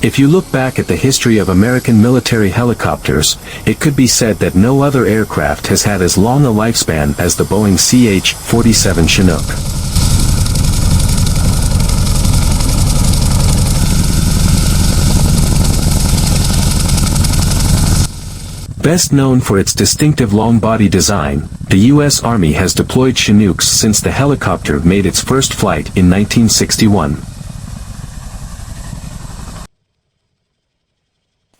If you look back at the history of American military helicopters, it could be said that no other aircraft has had as long a lifespan as the Boeing CH-47 Chinook. Best known for its distinctive long-body design, the U.S. Army has deployed Chinooks since the helicopter made its first flight in 1961.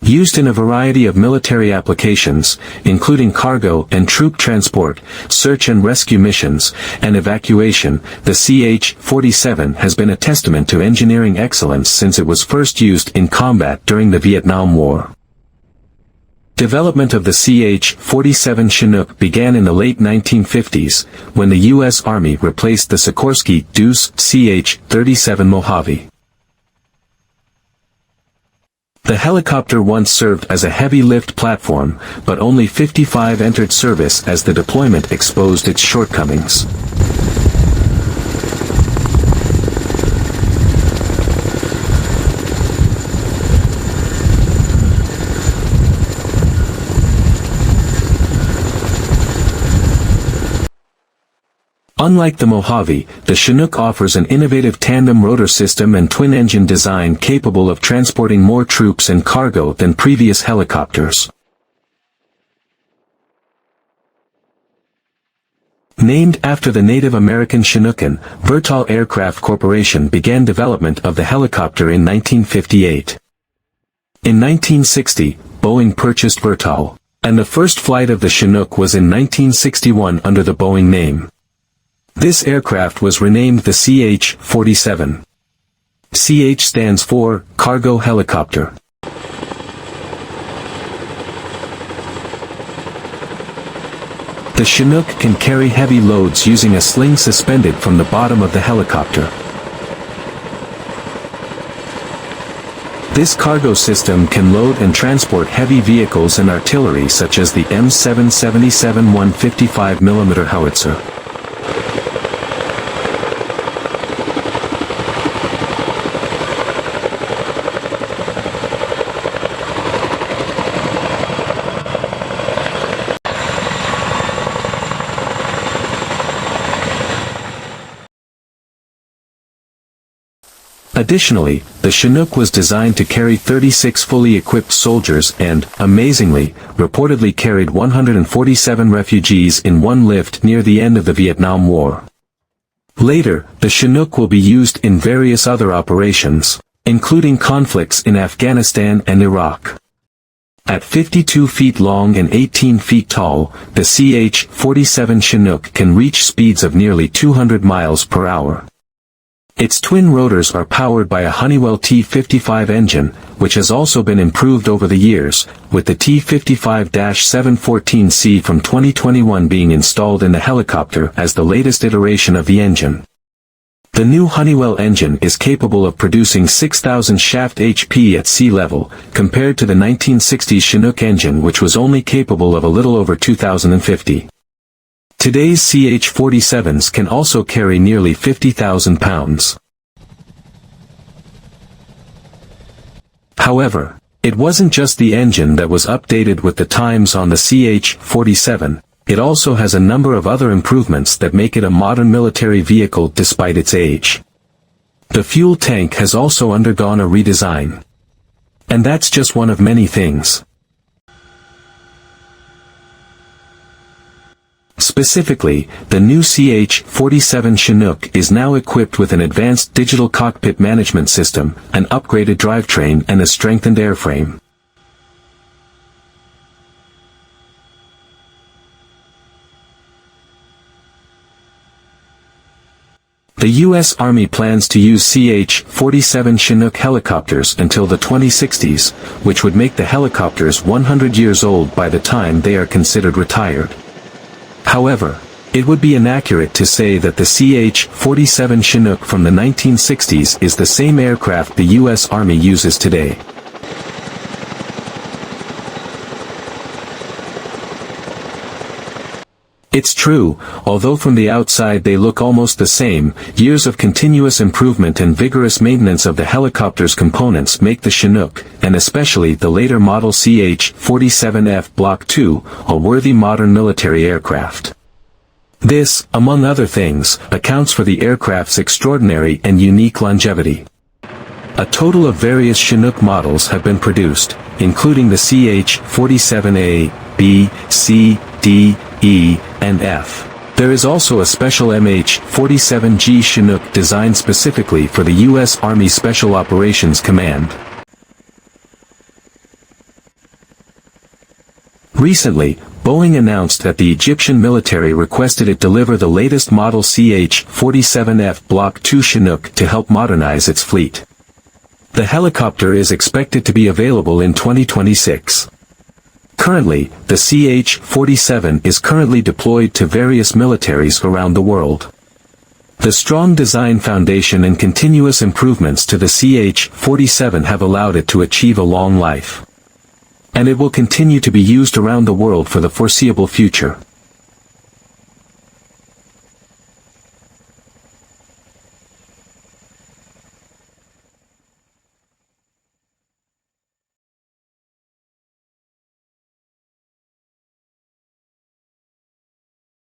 Used in a variety of military applications, including cargo and troop transport, search and rescue missions, and evacuation, the CH-47 has been a testament to engineering excellence since it was first used in combat during the Vietnam War. Development of the CH-47 Chinook began in the late 1950s, when the U.S. Army replaced the Sikorsky Deuce CH-37 Mojave. The helicopter once served as a heavy-lift platform, but only 55 entered service as the deployment exposed its shortcomings. Unlike the Mojave, the Chinook offers an innovative tandem rotor system and twin-engine design capable of transporting more troops and cargo than previous helicopters. Named after the Native American Chinookan, Vertol Aircraft Corporation began development of the helicopter in 1958. In 1960, Boeing purchased Vertol, and the first flight of the Chinook was in 1961 under the Boeing name. This aircraft was renamed the CH-47. CH stands for Cargo Helicopter. The Chinook can carry heavy loads using a sling suspended from the bottom of the helicopter. This cargo system can load and transport heavy vehicles and artillery such as the M777 155mm howitzer. Additionally, the Chinook was designed to carry 36 fully equipped soldiers and, amazingly, reportedly carried 147 refugees in one lift near the end of the Vietnam War. Later, the Chinook will be used in various other operations, including conflicts in Afghanistan and Iraq. At 52 feet long and 18 feet tall, the CH-47 Chinook can reach speeds of nearly 200 miles per hour. Its twin rotors are powered by a Honeywell T-55 engine, which has also been improved over the years, with the T-55-714C from 2021 being installed in the helicopter as the latest iteration of the engine. The new Honeywell engine is capable of producing 6,000 shaft HP at sea level, compared to the 1960s Chinook engine which was only capable of a little over 2,050. Today's CH-47s can also carry nearly 50,000 pounds. However, it wasn't just the engine that was updated with the times on the CH-47, it also has a number of other improvements that make it a modern military vehicle despite its age. The fuel tank has also undergone a redesign. And that's just one of many things. Specifically, the new CH-47 Chinook is now equipped with an advanced digital cockpit management system, an upgraded drivetrain and a strengthened airframe. The U.S. Army plans to use CH-47 Chinook helicopters until the 2060s, which would make the helicopters 100 years old by the time they are considered retired. However, it would be inaccurate to say that the CH-47 Chinook from the 1960s is the same aircraft the U.S. Army uses today. It's true, although from the outside they look almost the same, years of continuous improvement and vigorous maintenance of the helicopter's components make the Chinook, and especially the later model CH-47F Block II, a worthy modern military aircraft. This, among other things, accounts for the aircraft's extraordinary and unique longevity. A total of various Chinook models have been produced, including the CH-47A, B, C, D, E, and F. There is also a special MH-47G Chinook designed specifically for the U.S. Army Special Operations Command. Recently, Boeing announced that the Egyptian military requested it deliver the latest model CH-47F Block II Chinook to help modernize its fleet. The helicopter is expected to be available in 2026. Currently, the CH-47 is currently deployed to various militaries around the world. The strong design foundation and continuous improvements to the CH-47 have allowed it to achieve a long life. And it will continue to be used around the world for the foreseeable future.